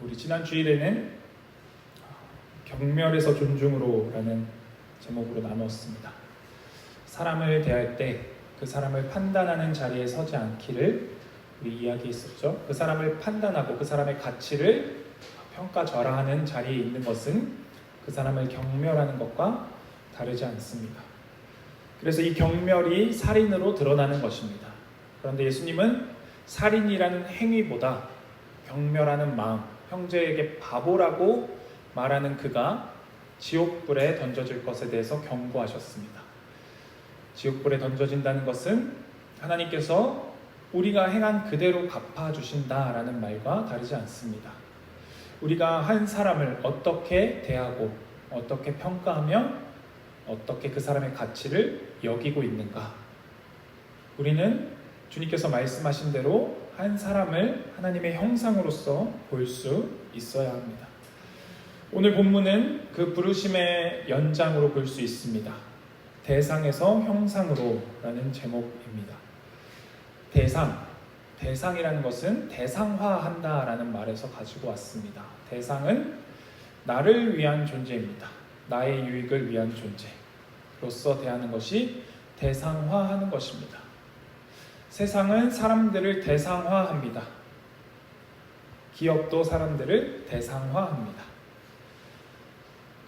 우리 지난 주일에는 경멸에서 존중으로라는 제목으로 나누었습니다. 사람을 대할 때 그 사람을 판단하는 자리에 서지 않기를 우리 이야기했었죠. 그 사람을 판단하고 그 사람의 가치를 평가절하하는 자리에 있는 것은 그 사람을 경멸하는 것과 다르지 않습니다. 그래서 이 경멸이 살인으로 드러나는 것입니다. 그런데 예수님은 살인이라는 행위보다 경멸하는 마음, 형제에게 바보라고 말하는 그가 지옥불에 던져질 것에 대해서 경고하셨습니다. 지옥불에 던져진다는 것은 하나님께서 우리가 행한 그대로 갚아주신다라는 말과 다르지 않습니다. 우리가 한 사람을 어떻게 대하고 어떻게 평가하며 어떻게 그 사람의 가치를 여기고 있는가. 우리는 주님께서 말씀하신 대로 한 사람을 하나님의 형상으로서 볼 수 있어야 합니다. 오늘 본문은 그 부르심의 연장으로 볼 수 있습니다. 대상에서 형상으로 라는 제목입니다. 대상이라는 것은 대상화한다 라는 말에서 가지고 왔습니다. 대상은 나를 위한 존재입니다. 나의 유익을 위한 존재로서 대하는 것이 대상화하는 것입니다. 세상은 사람들을 대상화합니다. 기업도 사람들을 대상화합니다.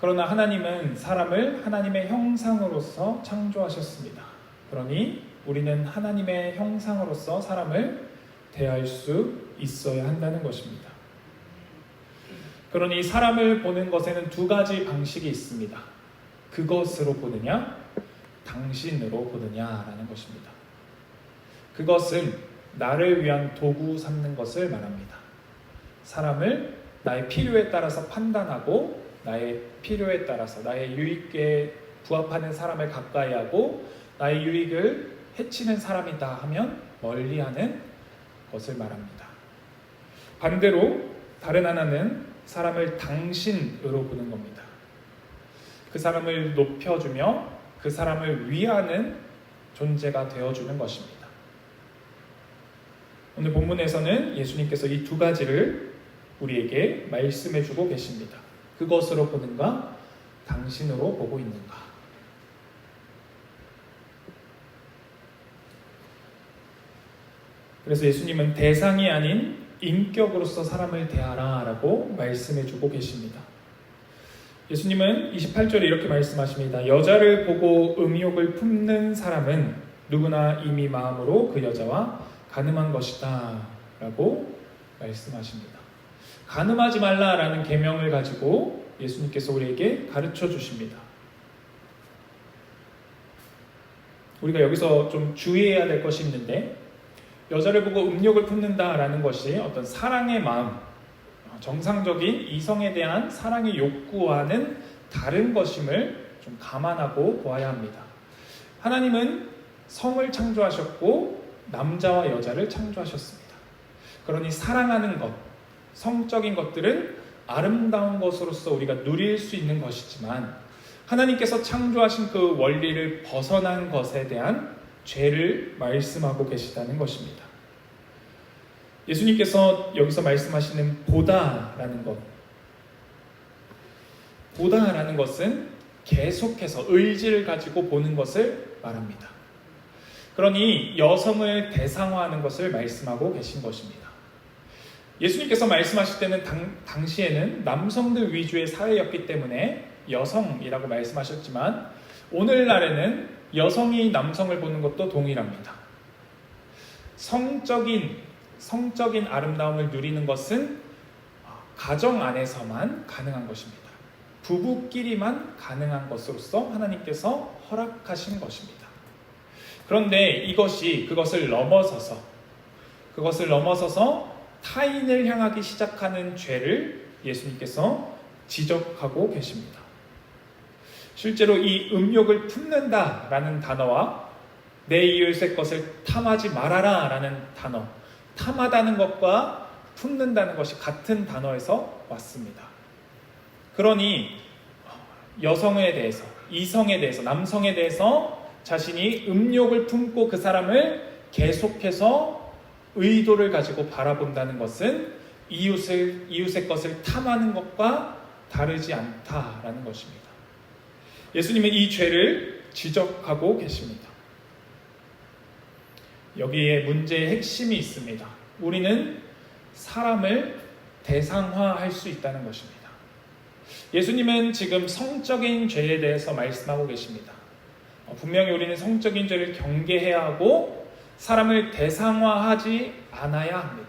그러나 하나님은 사람을 하나님의 형상으로서 창조하셨습니다. 그러니 우리는 하나님의 형상으로서 사람을 대할 수 있어야 한다는 것입니다. 그러니 사람을 보는 것에는 두 가지 방식이 있습니다. 그것으로 보느냐, 당신으로 보느냐라는 것입니다. 그것은 나를 위한 도구 삼는 것을 말합니다. 사람을 나의 필요에 따라서 판단하고 나의 필요에 따라서 나의 유익에 부합하는 사람을 가까이 하고 나의 유익을 해치는 사람이다 하면 멀리하는 것을 말합니다. 반대로 다른 하나는 사람을 당신으로 보는 겁니다. 그 사람을 높여주며 그 사람을 위하는 존재가 되어주는 것입니다. 오늘 본문에서는 예수님께서 이 두 가지를 우리에게 말씀해주고 계십니다. 그것으로 보는가, 당신으로 보고 있는가. 그래서 예수님은 대상이 아닌 인격으로서 사람을 대하라 라고 말씀해주고 계십니다. 예수님은 28절에 이렇게 말씀하십니다. 여자를 보고 음욕을 품는 사람은 누구나 이미 마음으로 그 여자와 간음한 것이다 라고 말씀하십니다. 간음하지 말라라는 계명을 가지고 예수님께서 우리에게 가르쳐 주십니다. 우리가 여기서 좀 주의해야 될 것이 있는데, 여자를 보고 음욕을 품는다라는 것이 어떤 사랑의 마음, 정상적인 이성에 대한 사랑의 욕구와는 다른 것임을 좀 감안하고 보아야 합니다. 하나님은 성을 창조하셨고 남자와 여자를 창조하셨습니다. 그러니 사랑하는 것, 성적인 것들은 아름다운 것으로서 우리가 누릴 수 있는 것이지만 하나님께서 창조하신 그 원리를 벗어난 것에 대한 죄를 말씀하고 계시다는 것입니다. 예수님께서 여기서 말씀하시는 보다라는 것, 보다라는 것은 계속해서 의지를 가지고 보는 것을 말합니다. 그러니 여성을 대상화하는 것을 말씀하고 계신 것입니다. 예수님께서 말씀하실 때는 당시에는 남성들 위주의 사회였기 때문에 여성이라고 말씀하셨지만 오늘날에는 여성이 남성을 보는 것도 동일합니다. 성적인 아름다움을 누리는 것은 가정 안에서만 가능한 것입니다. 부부끼리만 가능한 것으로서 하나님께서 허락하신 것입니다. 그런데 그것을 넘어서서 타인을 향하기 시작하는 죄를 예수님께서 지적하고 계십니다. 실제로 이 음욕을 품는다라는 단어와 내 이웃의 것을 탐하지 말아라 라는 단어, 탐하다는 것과 품는다는 것이 같은 단어에서 왔습니다. 그러니 여성에 대해서, 이성에 대해서, 남성에 대해서 자신이 음욕을 품고 그 사람을 계속해서 의도를 가지고 바라본다는 것은 이웃의 것을 탐하는 것과 다르지 않다라는 것입니다. 예수님은 이 죄를 지적하고 계십니다. 여기에 문제의 핵심이 있습니다. 우리는 사람을 대상화할 수 있다는 것입니다. 예수님은 지금 성적인 죄에 대해서 말씀하고 계십니다. 분명히 우리는 성적인 죄를 경계해야 하고 사람을 대상화하지 않아야 합니다.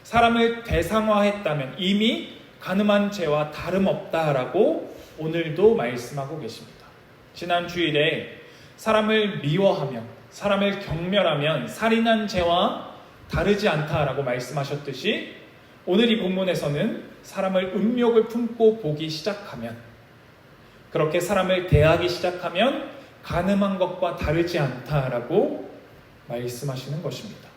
사람을 대상화했다면 이미 간음한 죄와 다름없다라고 오늘도 말씀하고 계십니다. 지난 주일에 사람을 미워하며 사람을 경멸하면 살인한 죄와 다르지 않다라고 말씀하셨듯이 오늘 이 본문에서는 사람을 음욕을 품고 보기 시작하면, 그렇게 사람을 대하기 시작하면 간음한 것과 다르지 않다라고 말씀하시는 것입니다.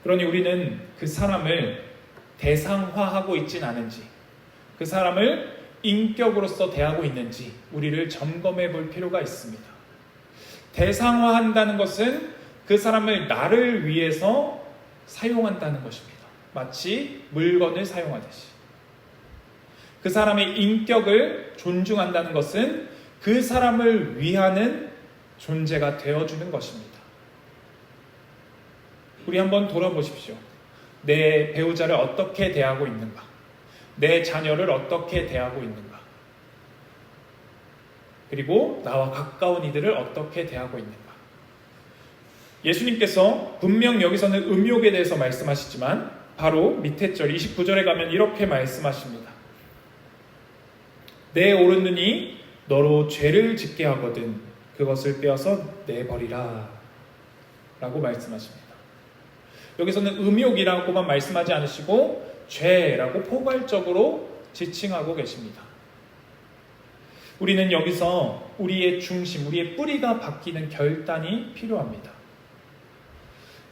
그러니 우리는 그 사람을 대상화하고 있진 않은지, 그 사람을 인격으로서 대하고 있는지 우리를 점검해 볼 필요가 있습니다. 대상화한다는 것은 그 사람을 나를 위해서 사용한다는 것입니다. 마치 물건을 사용하듯이. 그 사람의 인격을 존중한다는 것은 그 사람을 위하는 존재가 되어주는 것입니다. 우리 한번 돌아보십시오. 내 배우자를 어떻게 대하고 있는가? 내 자녀를 어떻게 대하고 있는가? 그리고 나와 가까운 이들을 어떻게 대하고 있는가? 예수님께서 분명 여기서는 음욕에 대해서 말씀하시지만 바로 밑에 절 29절에 가면 이렇게 말씀하십니다. 내 오른 눈이 너로 죄를 짓게 하거든 그것을 빼어서 내버리라 라고 말씀하십니다. 여기서는 음욕이라고만 말씀하지 않으시고 죄라고 포괄적으로 지칭하고 계십니다. 우리는 여기서 우리의 중심, 우리의 뿌리가 바뀌는 결단이 필요합니다.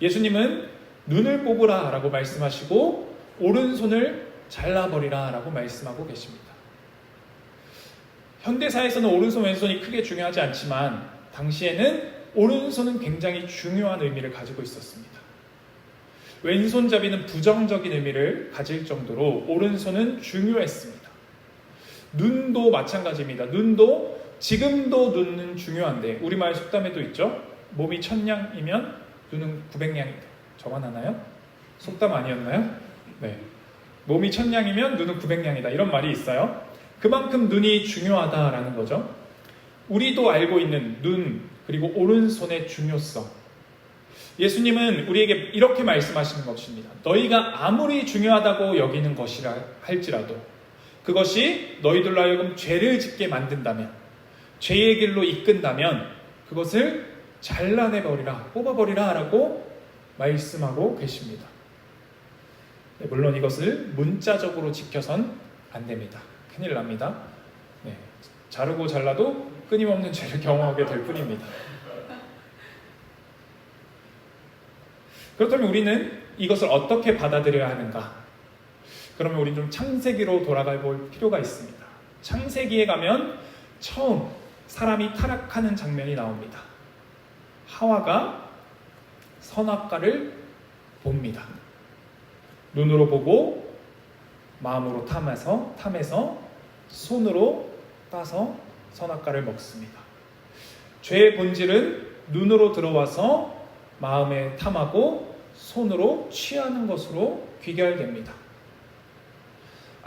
예수님은 눈을 뽑으라 라고 말씀하시고 오른손을 잘라버리라 라고 말씀하고 계십니다. 현대사에서는 오른손 왼손이 크게 중요하지 않지만 당시에는 오른손은 굉장히 중요한 의미를 가지고 있었습니다. 왼손잡이는 부정적인 의미를 가질 정도로 오른손은 중요했습니다. 눈도 마찬가지입니다. 눈도 지금도 눈은 중요한데 우리말 속담에도 있죠. 몸이 1000냥이면 눈은 900냥이다. 저만 하나요? 속담 아니었나요? 네. 몸이 1000냥이면 눈은 900냥이다. 이런 말이 있어요. 그만큼 눈이 중요하다라는 거죠. 우리도 알고 있는 눈 그리고 오른손의 중요성. 예수님은 우리에게 이렇게 말씀하시는 것입니다. 너희가 아무리 중요하다고 여기는 것이라 할지라도 그것이 너희들로 하여금 죄를 짓게 만든다면, 죄의 길로 이끈다면 그것을 잘라내버리라, 뽑아버리라 라고 말씀하고 계십니다. 네, 물론 이것을 문자적으로 지켜선 안 됩니다. 큰일 납니다. 네, 자르고 잘라도 끊임없는 죄를 경험하게 될 뿐입니다. 그렇다면 우리는 이것을 어떻게 받아들여야 하는가? 그러면 우리는 좀 창세기로 돌아가 볼 필요가 있습니다. 창세기에 가면 처음 사람이 타락하는 장면이 나옵니다. 하와가 선악과를 봅니다. 눈으로 보고 마음으로 탐해서 손으로 따서 선악과를 먹습니다. 죄의 본질은 눈으로 들어와서 마음에 탐하고 손으로 취하는 것으로 귀결됩니다.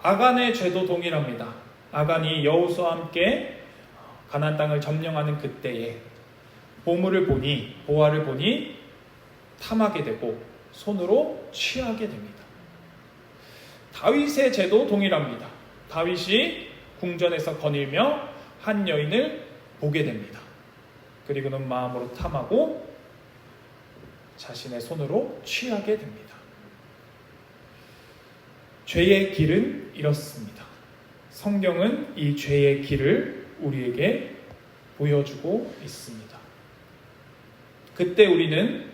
아간의 죄도 동일합니다. 아간이 여호수아와 함께 가나안 땅을 점령하는 그때에 보화를 보니 탐하게 되고 손으로 취하게 됩니다. 다윗의 죄도 동일합니다. 다윗이 궁전에서 거닐며 한 여인을 보게 됩니다. 그리고는 마음으로 탐하고 자신의 손으로 취하게 됩니다. 죄의 길은 이렇습니다. 성경은 이 죄의 길을 우리에게 보여주고 있습니다. 그때 우리는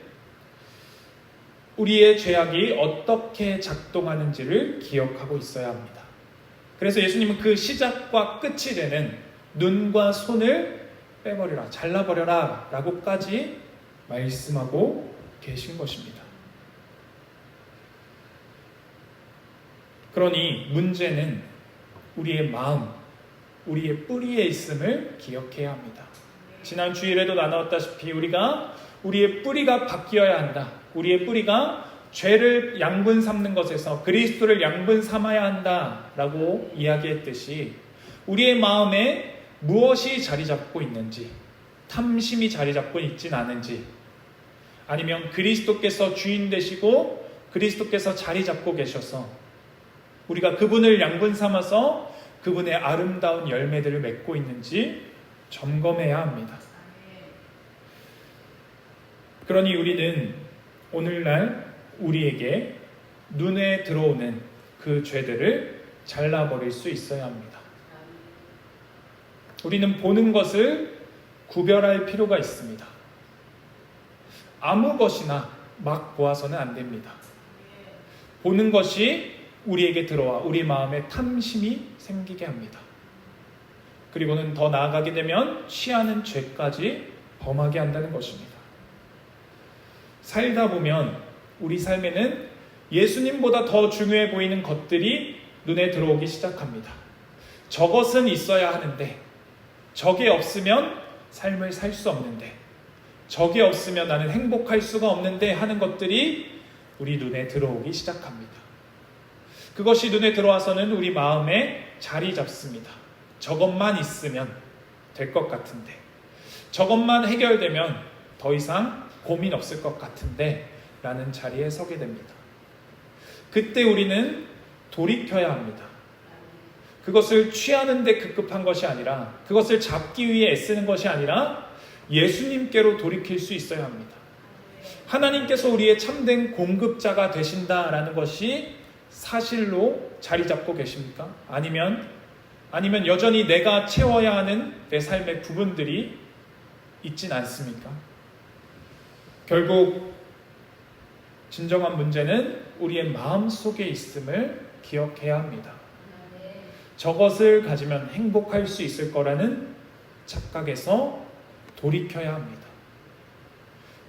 우리의 죄악이 어떻게 작동하는지를 기억하고 있어야 합니다. 그래서 예수님은 그 시작과 끝이 되는 눈과 손을 빼버려라, 잘라버려라 라고까지 말씀하고 계신 것입니다. 그러니 문제는 우리의 마음, 우리의 뿌리에 있음을 기억해야 합니다. 지난 주일에도 나누었다시피 우리의 뿌리가 바뀌어야 한다. 우리의 뿌리가 죄를 양분 삼는 것에서 그리스도를 양분 삼아야 한다라고 이야기했듯이 우리의 마음에 무엇이 자리 잡고 있는지, 탐심이 자리 잡고 있진 않은지, 아니면 그리스도께서 주인 되시고 그리스도께서 자리 잡고 계셔서 우리가 그분을 양분 삼아서 그분의 아름다운 열매들을 맺고 있는지 점검해야 합니다. 그러니 우리는 오늘날 우리에게 눈에 들어오는 그 죄들을 잘라버릴 수 있어야 합니다. 우리는 보는 것을 구별할 필요가 있습니다. 아무 것이나 막 보아서는 안 됩니다. 보는 것이 우리에게 들어와 우리 마음에 탐심이 생기게 합니다. 그리고는 더 나아가게 되면 취하는 죄까지 범하게 한다는 것입니다. 살다 보면 우리 삶에는 예수님보다 더 중요해 보이는 것들이 눈에 들어오기 시작합니다. 저것은 있어야 하는데, 저게 없으면 삶을 살 수 없는데, 저게 없으면 나는 행복할 수가 없는데 하는 것들이 우리 눈에 들어오기 시작합니다. 그것이 눈에 들어와서는 우리 마음에 자리 잡습니다. 저것만 있으면 될 것 같은데, 저것만 해결되면 더 이상 고민 없을 것 같은데 라는 자리에 서게 됩니다. 그때 우리는 돌이켜야 합니다. 그것을 취하는 데 급급한 것이 아니라, 그것을 잡기 위해 애쓰는 것이 아니라 예수님께로 돌이킬 수 있어야 합니다. 하나님께서 우리의 참된 공급자가 되신다라는 것이 사실로 자리 잡고 계십니까? 아니면 여전히 내가 채워야 하는 내 삶의 부분들이 있진 않습니까? 결국 진정한 문제는 우리의 마음 속에 있음을 기억해야 합니다. 저것을 가지면 행복할 수 있을 거라는 착각에서 돌이켜야 합니다.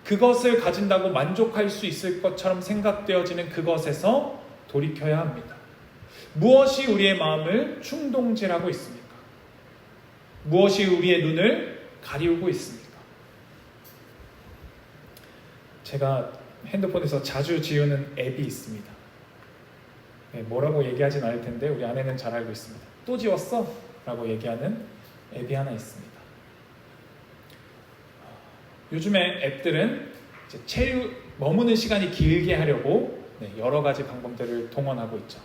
그것을 가진다고 만족할 수 있을 것처럼 생각되어지는 그것에서 돌이켜야 합니다. 무엇이 우리의 마음을 충동질하고 있습니까? 무엇이 우리의 눈을 가리우고 있습니까? 제가 핸드폰에서 자주 지우는 앱이 있습니다. 네, 뭐라고 얘기하진 않을 텐데 우리 아내는 잘 알고 있습니다. 또 지웠어? 라고 얘기하는 앱이 하나 있습니다. 요즘에 앱들은 이제 머무는 시간이 길게 하려고 여러 가지 방법들을 동원하고 있죠.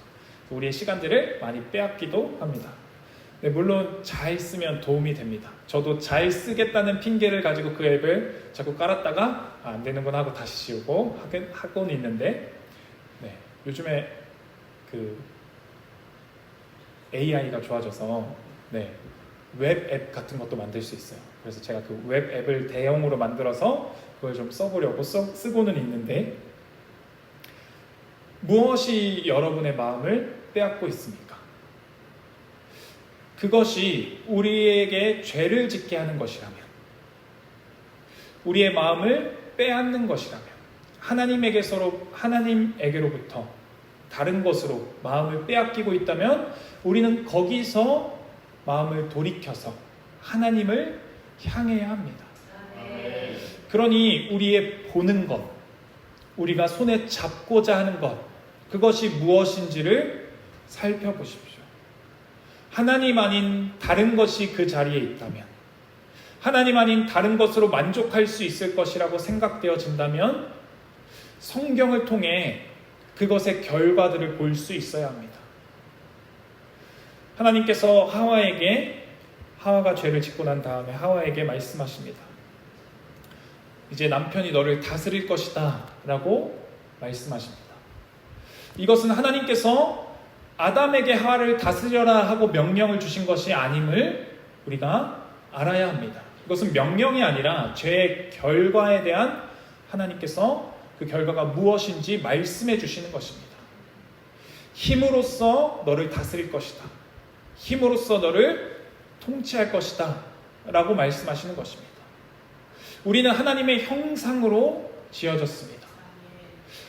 우리의 시간들을 많이 빼앗기도 합니다. 물론 잘 쓰면 도움이 됩니다. 저도 잘 쓰겠다는 핑계를 가지고 그 앱을 자꾸 깔았다가 안 되는구나 하고 다시 지우고 하고는 있는데, 요즘에 그 AI가 좋아져서 웹 앱 같은 것도 만들 수 있어요. 그래서 제가 그 웹 앱을 대형으로 만들어서 그걸 좀 써보려고 쓰고는 있는데, 무엇이 여러분의 마음을 빼앗고 있습니까? 그것이 우리에게 죄를 짓게 하는 것이라면, 우리의 마음을 빼앗는 것이라면, 하나님에게로부터 다른 것으로 마음을 빼앗기고 있다면 우리는 거기서 마음을 돌이켜서 하나님을 향해야 합니다. 그러니 우리의 보는 것, 우리가 손에 잡고자 하는 것, 그것이 무엇인지를 살펴보십시오. 하나님 아닌 다른 것이 그 자리에 있다면, 하나님 아닌 다른 것으로 만족할 수 있을 것이라고 생각되어진다면 성경을 통해 그것의 결과들을 볼 수 있어야 합니다. 하나님께서 하와가 죄를 짓고 난 다음에 하와에게 말씀하십니다. 이제 남편이 너를 다스릴 것이다 라고 말씀하십니다. 이것은 하나님께서 아담에게 하와를 다스려라 하고 명령을 주신 것이 아님을 우리가 알아야 합니다. 이것은 명령이 아니라 죄의 결과에 대한 하나님께서 그 결과가 무엇인지 말씀해 주시는 것입니다. 힘으로써 너를 다스릴 것이다. 힘으로써 너를 통치할 것이다 라고 말씀하시는 것입니다. 우리는 하나님의 형상으로 지어졌습니다.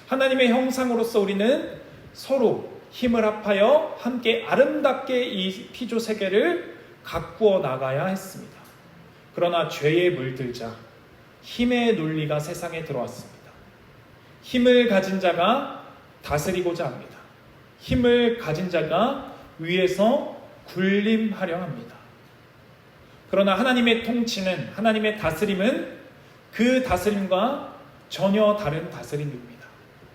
하나님의 형상으로서 우리는 서로 힘을 합하여 함께 아름답게 이 피조 세계를 가꾸어 나가야 했습니다. 그러나 죄에 물들자 힘의 논리가 세상에 들어왔습니다. 힘을 가진 자가 다스리고자 합니다. 힘을 가진 자가 위에서 군림하려 합니다. 그러나 하나님의 통치는, 하나님의 다스림은 그 다스림과 전혀 다른 다스림입니다.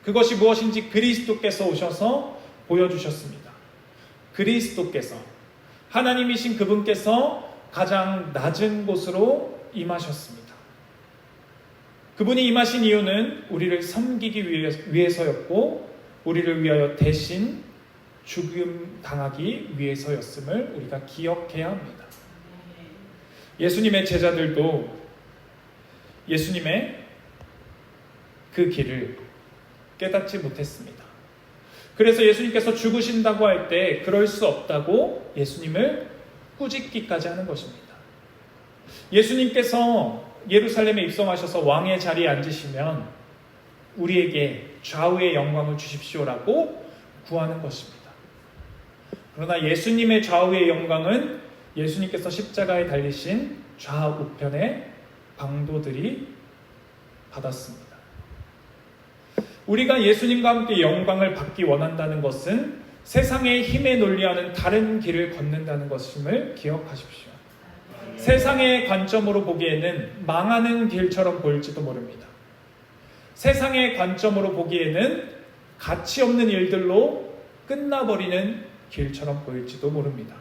그것이 무엇인지 그리스도께서 오셔서 보여주셨습니다. 그리스도께서, 하나님이신 그분께서 가장 낮은 곳으로 임하셨습니다. 그분이 임하신 이유는 우리를 섬기기 위해서였고 우리를 위하여 대신 죽음 당하기 위해서였음을 우리가 기억해야 합니다. 예수님의 제자들도 예수님의 그 길을 깨닫지 못했습니다. 그래서 예수님께서 죽으신다고 할 때 그럴 수 없다고 예수님을 꾸짖기까지 하는 것입니다. 예수님께서 예루살렘에 입성하셔서 왕의 자리에 앉으시면 우리에게 좌우의 영광을 주십시오라고 구하는 것입니다. 그러나 예수님의 좌우의 영광은 예수님께서 십자가에 달리신 좌우편의 방도들이 받았습니다. 우리가 예수님과 함께 영광을 받기 원한다는 것은 세상의 힘에 논리하는 다른 길을 걷는다는 것임을 기억하십시오. 세상의 관점으로 보기에는 망하는 길처럼 보일지도 모릅니다. 세상의 관점으로 보기에는 가치 없는 일들로 끝나버리는 길처럼 보일지도 모릅니다.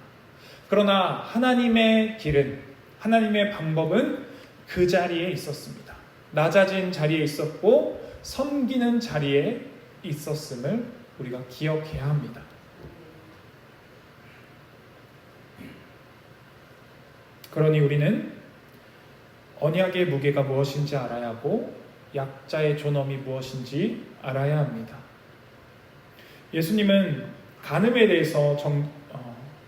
그러나 하나님의 길은, 하나님의 방법은 그 자리에 있었습니다. 낮아진 자리에 있었고 섬기는 자리에 있었음을 우리가 기억해야 합니다. 그러니 우리는 언약의 무게가 무엇인지 알아야 하고 약자의 존엄이 무엇인지 알아야 합니다. 예수님은 간음에 대해서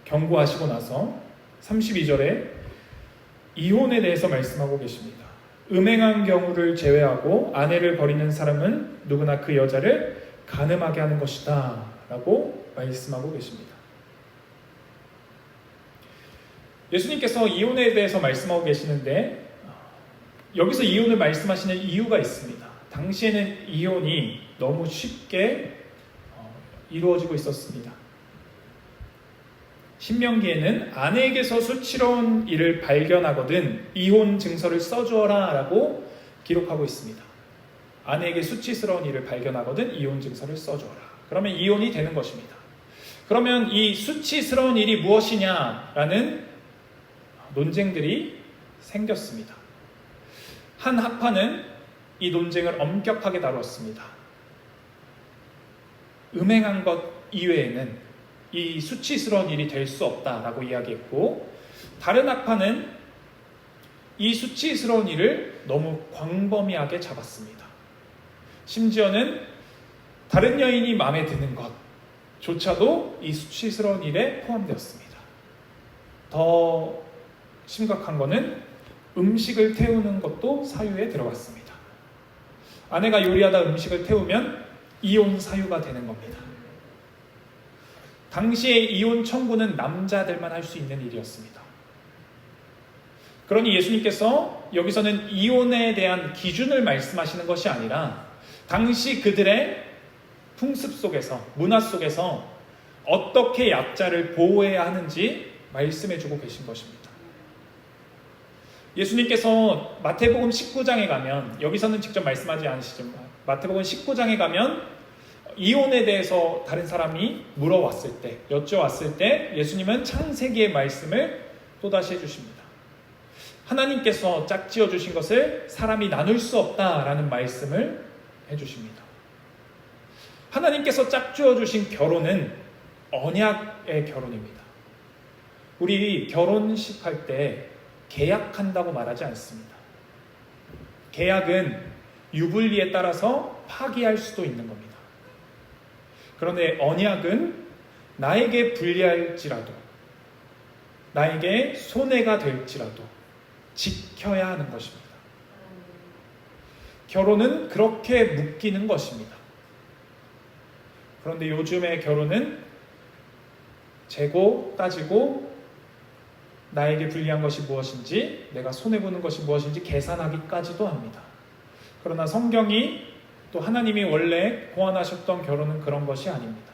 경고하시고 나서 32절에 이혼에 대해서 말씀하고 계십니다. 음행한 경우를 제외하고 아내를 버리는 사람은 누구나 그 여자를 간음하게 하는 것이다 라고 말씀하고 계십니다. 예수님께서 이혼에 대해서 말씀하고 계시는데 여기서 이혼을 말씀하시는 이유가 있습니다. 당시에는 이혼이 너무 쉽게 이루어지고 있었습니다. 신명기에는 아내에게서 수치로운 일을 발견하거든 이혼 증서를 써주어라 라고 기록하고 있습니다. 아내에게 수치스러운 일을 발견하거든 이혼 증서를 써주어라. 그러면 이혼이 되는 것입니다. 그러면 이 수치스러운 일이 무엇이냐라는 논쟁들이 생겼습니다. 한 학파는 이 논쟁을 엄격하게 다루었습니다. 음행한 것 이외에는 이 수치스러운 일이 될 수 없다라고 이야기했고, 다른 학파는 이 수치스러운 일을 너무 광범위하게 잡았습니다. 심지어는 다른 여인이 마음에 드는 것조차도 이 수치스러운 일에 포함되었습니다. 더 심각한 것은 음식을 태우는 것도 사유에 들어갔습니다. 아내가 요리하다 음식을 태우면 이혼 사유가 되는 겁니다. 당시에 이혼 청구는 남자들만 할 수 있는 일이었습니다. 그러니 예수님께서 여기서는 이혼에 대한 기준을 말씀하시는 것이 아니라 당시 그들의 풍습 속에서, 문화 속에서 어떻게 약자를 보호해야 하는지 말씀해주고 계신 것입니다. 예수님께서 마태복음 19장에 가면, 여기서는 직접 말씀하지 않으시지만 마태복음 19장에 가면 이혼에 대해서 다른 사람이 물어왔을 때, 여쭤왔을 때 예수님은 창세기의 말씀을 또다시 해주십니다. 하나님께서 짝지어 주신 것을 사람이 나눌 수 없다라는 말씀을 해주십니다. 하나님께서 짝지어 주신 결혼은 언약의 결혼입니다. 우리 결혼식 할 때 계약한다고 말하지 않습니다. 계약은 유불리에 따라서 파기할 수도 있는 겁니다. 그런데 언약은 나에게 불리할지라도, 나에게 손해가 될지라도 지켜야 하는 것입니다. 결혼은 그렇게 묶이는 것입니다. 그런데 요즘의 결혼은 재고 따지고 나에게 불리한 것이 무엇인지, 내가 손해보는 것이 무엇인지 계산하기까지도 합니다. 그러나 성경이 또 하나님이 원래 고안하셨던 결혼은 그런 것이 아닙니다.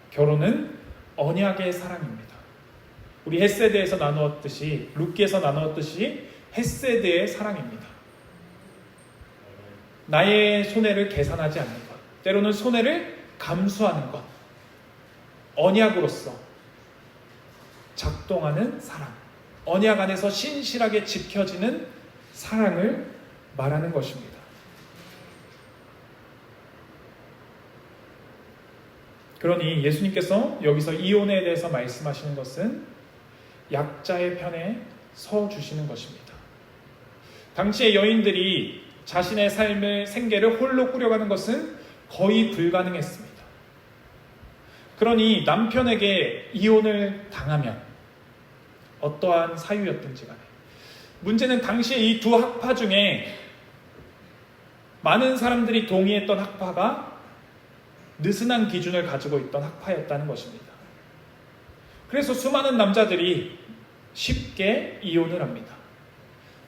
결혼은 언약의 사랑입니다. 우리 헷세드에서 나누었듯이, 룻기에서 나누었듯이 헷세드의 사랑입니다. 나의 손해를 계산하지 않는 것, 때로는 손해를 감수하는 것, 언약으로서 작동하는 사랑, 언약 안에서 신실하게 지켜지는 사랑을 말하는 것입니다. 그러니 예수님께서 여기서 이혼에 대해서 말씀하시는 것은 약자의 편에 서 주시는 것입니다. 당시의 여인들이 자신의 삶의 생계를 홀로 꾸려가는 것은 거의 불가능했습니다. 그러니 남편에게 이혼을 당하면 어떠한 사유였든지 간에, 문제는 당시에 이 두 학파 중에 많은 사람들이 동의했던 학파가 느슨한 기준을 가지고 있던 학파였다는 것입니다. 그래서 수많은 남자들이 쉽게 이혼을 합니다.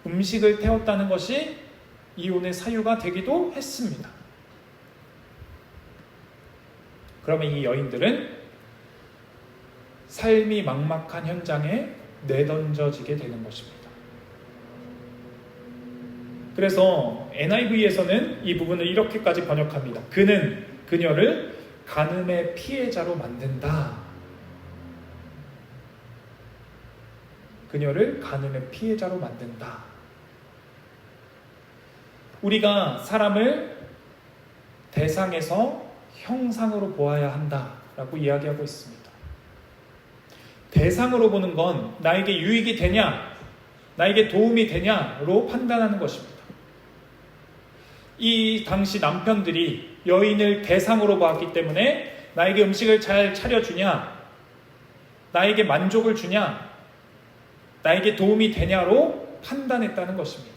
음식을 태웠다는 것이 이혼의 사유가 되기도 했습니다. 그러면 이 여인들은 삶이 막막한 현장에 내던져지게 되는 것입니다. 그래서 NIV에서는 이 부분을 이렇게까지 번역합니다. 그는 그녀를 간음의 피해자로 만든다. 그녀를 간음의 피해자로 만든다. 우리가 사람을 대상에서 형상으로 보아야 한다라고 이야기하고 있습니다. 대상으로 보는 건 나에게 유익이 되냐, 나에게 도움이 되냐로 판단하는 것입니다. 이 당시 남편들이 여인을 대상으로 보았기 때문에 나에게 음식을 잘 차려주냐, 나에게 만족을 주냐, 나에게 도움이 되냐로 판단했다는 것입니다.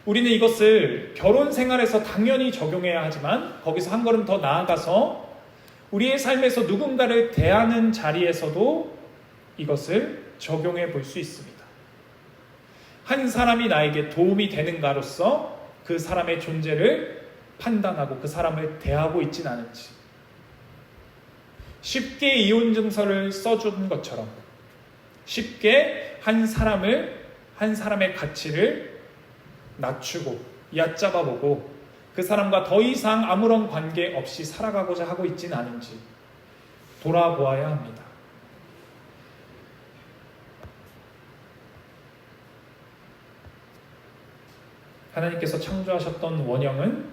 우리는 이것을 결혼 생활에서 당연히 적용해야 하지만 거기서 한 걸음 더 나아가서 우리의 삶에서 누군가를 대하는 자리에서도 이것을 적용해 볼 수 있습니다. 한 사람이 나에게 도움이 되는가로서 그 사람의 존재를 판단하고 그 사람을 대하고 있진 않은지, 쉽게 이혼 증서를 써준 것처럼 쉽게 한 사람의 가치를 낮추고 얕잡아보고 그 사람과 더 이상 아무런 관계 없이 살아가고자 하고 있지는 않은지 돌아보아야 합니다. 하나님께서 창조하셨던 원형은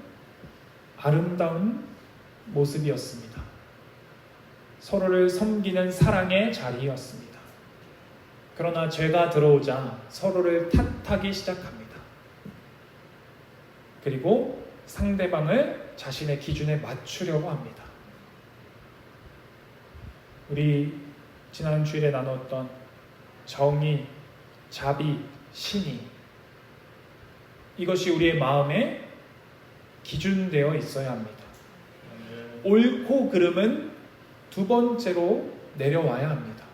아름다운 모습이었습니다. 서로를 섬기는 사랑의 자리였습니다. 그러나 죄가 들어오자 서로를 탓하기 시작합니다. 그리고 상대방을 자신의 기준에 맞추려고 합니다. 우리 지난 주일에 나눴던 정의, 자비, 신의, 이것이 우리의 마음에 기준되어 있어야 합니다. 옳고 그름은 두 번째로 내려와야 합니다.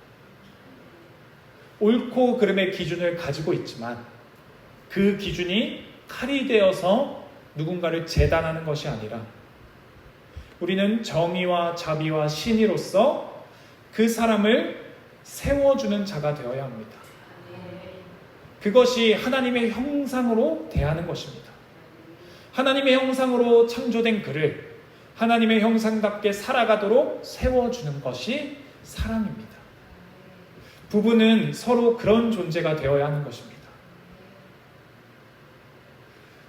옳고 그름의 기준을 가지고 있지만 그 기준이 칼이 되어서 누군가를 재단하는 것이 아니라 우리는 정의와 자비와 신의로서 그 사람을 세워주는 자가 되어야 합니다. 그것이 하나님의 형상으로 대하는 것입니다. 하나님의 형상으로 창조된 그를 하나님의 형상답게 살아가도록 세워주는 것이 사랑입니다. 부부는 서로 그런 존재가 되어야 하는 것입니다.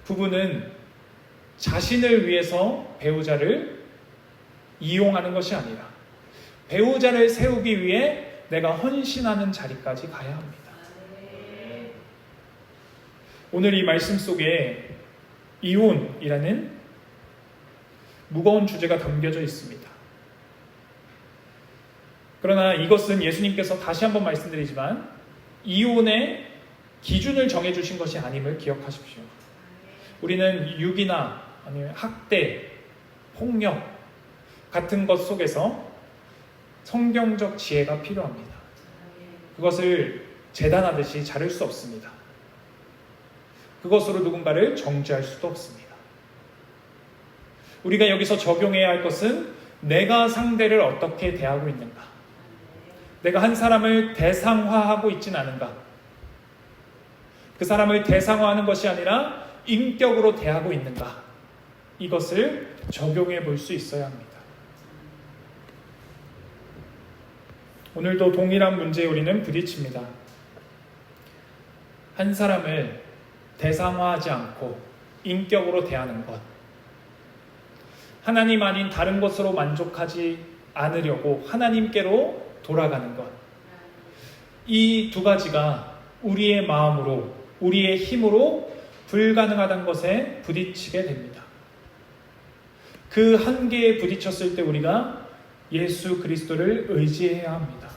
부부는 자신을 위해서 배우자를 이용하는 것이 아니라 배우자를 세우기 위해 내가 헌신하는 자리까지 가야 합니다. 오늘 이 말씀 속에 이혼이라는 무거운 주제가 담겨져 있습니다. 그러나 이것은 예수님께서 다시 한번 말씀드리지만 이혼의 기준을 정해주신 것이 아님을 기억하십시오. 우리는 유기나 아니면 학대, 폭력 같은 것 속에서 성경적 지혜가 필요합니다. 그것을 재단하듯이 자를 수 없습니다. 그것으로 누군가를 정죄할 수도 없습니다. 우리가 여기서 적용해야 할 것은 내가 상대를 어떻게 대하고 있는가, 내가 한 사람을 대상화하고 있진 않은가, 그 사람을 대상화하는 것이 아니라 인격으로 대하고 있는가, 이것을 적용해 볼 수 있어야 합니다. 오늘도 동일한 문제에 우리는 부딪힙니다. 한 사람을 대상화하지 않고 인격으로 대하는 것, 하나님 아닌 다른 것으로 만족하지 않으려고 하나님께로 돌아가는 것, 이 두 가지가 우리의 마음으로, 우리의 힘으로 불가능하다는 것에 부딪히게 됩니다. 그 한계에 부딪혔을 때 우리가 예수 그리스도를 의지해야 합니다.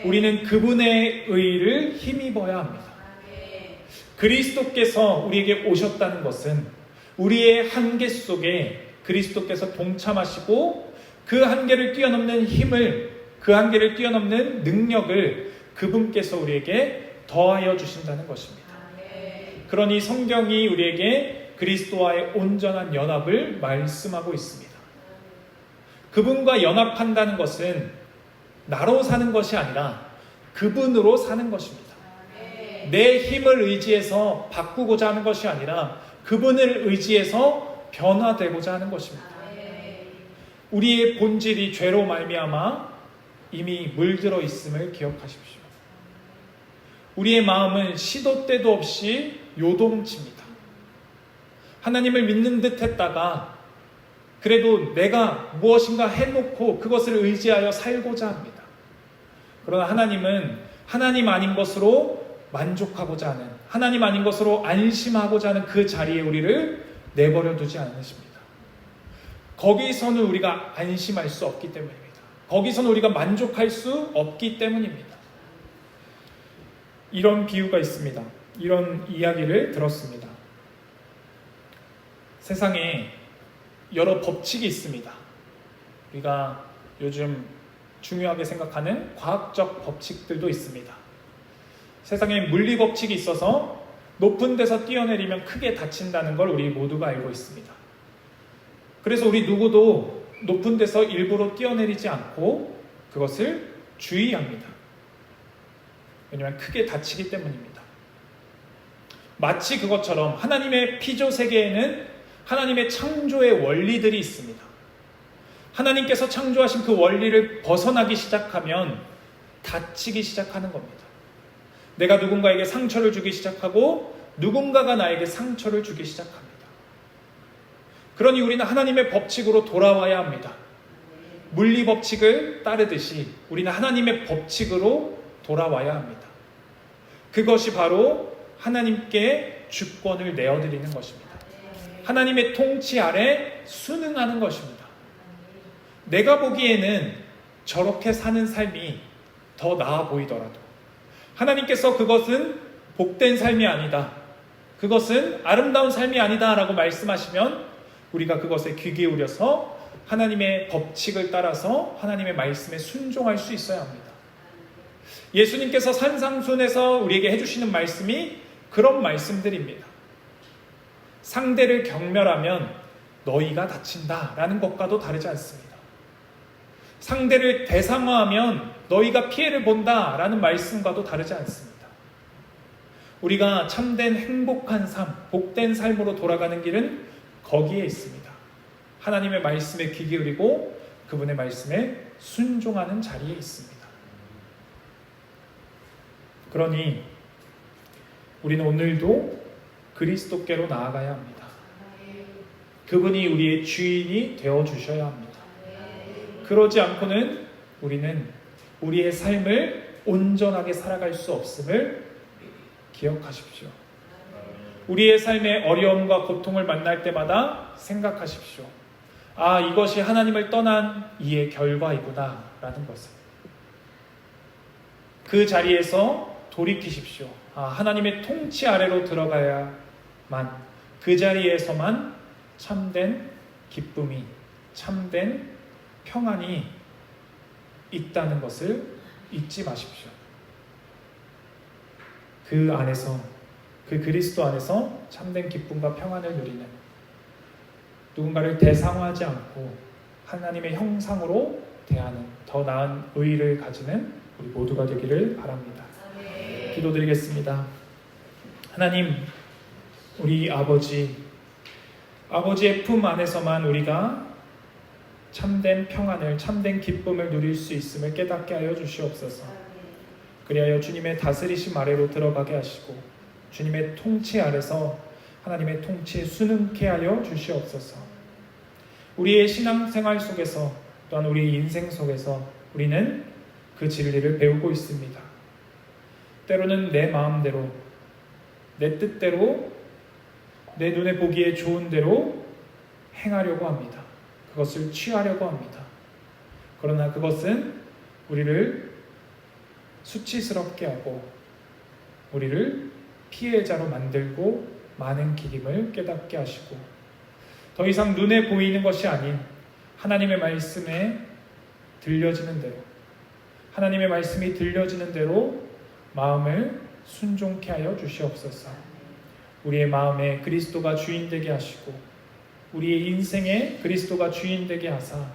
우리는 그분의 의를 힘입어야 합니다. 그리스도께서 우리에게 오셨다는 것은 우리의 한계 속에 그리스도께서 동참하시고 그 한계를 뛰어넘는 힘을, 그 한계를 뛰어넘는 능력을 그분께서 우리에게 더하여 주신다는 것입니다. 그러니 성경이 우리에게 그리스도와의 온전한 연합을 말씀하고 있습니다. 그분과 연합한다는 것은 나로 사는 것이 아니라 그분으로 사는 것입니다. 내 힘을 의지해서 바꾸고자 하는 것이 아니라 그분을 의지해서 변화되고자 하는 것입니다. 우리의 본질이 죄로 말미암아 이미 물들어 있음을 기억하십시오. 우리의 마음은 시도 때도 없이 요동칩니다. 하나님을 믿는 듯 했다가 그래도 내가 무엇인가 해놓고 그것을 의지하여 살고자 합니다. 그러나 하나님은 하나님 아닌 것으로 만족하고자 하는, 하나님 아닌 것으로 안심하고자 하는 그 자리에 우리를 내버려 두지 않으십니다. 거기서는 우리가 안심할 수 없기 때문입니다. 거기서는 우리가 만족할 수 없기 때문입니다. 이런 비유가 있습니다. 이런 이야기를 들었습니다. 세상에 여러 법칙이 있습니다. 우리가 요즘 중요하게 생각하는 과학적 법칙들도 있습니다. 세상에 물리 법칙이 있어서 높은 데서 뛰어내리면 크게 다친다는 걸 우리 모두가 알고 있습니다. 그래서 우리 누구도 높은 데서 일부러 뛰어내리지 않고 그것을 주의합니다. 왜냐하면 크게 다치기 때문입니다. 마치 그것처럼 하나님의 피조 세계에는 하나님의 창조의 원리들이 있습니다. 하나님께서 창조하신 그 원리를 벗어나기 시작하면 다치기 시작하는 겁니다. 내가 누군가에게 상처를 주기 시작하고 누군가가 나에게 상처를 주기 시작합니다. 그러니 우리는 하나님의 법칙으로 돌아와야 합니다. 물리 법칙을 따르듯이 우리는 하나님의 법칙으로 돌아와야 합니다. 그것이 바로 하나님께 주권을 내어드리는 것입니다. 하나님의 통치 아래 순응하는 것입니다. 내가 보기에는 저렇게 사는 삶이 더 나아 보이더라도 하나님께서 그것은 복된 삶이 아니다, 그것은 아름다운 삶이 아니다 라고 말씀하시면 우리가 그것에 귀 기울여서 하나님의 법칙을 따라서 하나님의 말씀에 순종할 수 있어야 합니다. 예수님께서 산상순에서 우리에게 해주시는 말씀이 그런 말씀들입니다. 상대를 경멸하면 너희가 다친다 라는 것과도 다르지 않습니다. 상대를 대상화하면 너희가 피해를 본다 라는 말씀과도 다르지 않습니다. 우리가 참된 행복한 삶, 복된 삶으로 돌아가는 길은 거기에 있습니다. 하나님의 말씀에 귀 기울이고 그분의 말씀에 순종하는 자리에 있습니다. 그러니 우리는 오늘도 그리스도께로 나아가야 합니다. 그분이 우리의 주인이 되어주셔야 합니다. 그러지 않고는 우리는 우리의 삶을 온전하게 살아갈 수 없음을 기억하십시오. 우리의 삶의 어려움과 고통을 만날 때마다 생각하십시오. 아, 이것이 하나님을 떠난 이의 결과이구나 라는 것을. 그 자리에서 돌이키십시오. 아, 하나님의 통치 아래로 들어가야만, 그 자리에서만 참된 기쁨이, 참된 평안이 있다는 것을 잊지 마십시오. 그 안에서, 그 그리스도 안에서 참된 기쁨과 평안을 누리는, 누군가를 대상화하지 않고 하나님의 형상으로 대하는 더 나은 의의를 가지는 우리 모두가 되기를 바랍니다. 기도드리겠습니다. 하나님, 우리 아버지의 품 안에서만 우리가 참된 평안을, 참된 기쁨을 누릴 수 있음을 깨닫게 하여 주시옵소서. 그리하여 주님의 다스리심 아래로 들어가게 하시고 주님의 통치 아래서 하나님의 통치에 순응케 하여 주시옵소서. 우리의 신앙생활 속에서 또한 우리의 인생 속에서 우리는 그 진리를 배우고 있습니다. 때로는 내 마음대로, 내 뜻대로, 내 눈에 보기에 좋은 대로 행하려고 합니다. 그것을 취하려고 합니다. 그러나 그것은 우리를 수치스럽게 하고 우리를 피해자로 만들고 많은 길임을 깨닫게 하시고 더 이상 눈에 보이는 것이 아닌 하나님의 말씀에 들려지는 대로, 하나님의 말씀이 들려지는 대로 마음을 순종케 하여 주시옵소서. 우리의 마음에 그리스도가 주인 되게 하시고 우리의 인생에 그리스도가 주인 되게 하사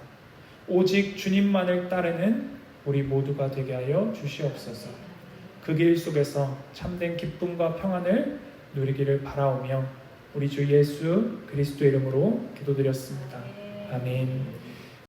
오직 주님만을 따르는 우리 모두가 되게 하여 주시옵소서. 그 길 속에서 참된 기쁨과 평안을 누리기를 바라오며 우리 주 예수 그리스도 이름으로 기도드렸습니다. 아멘.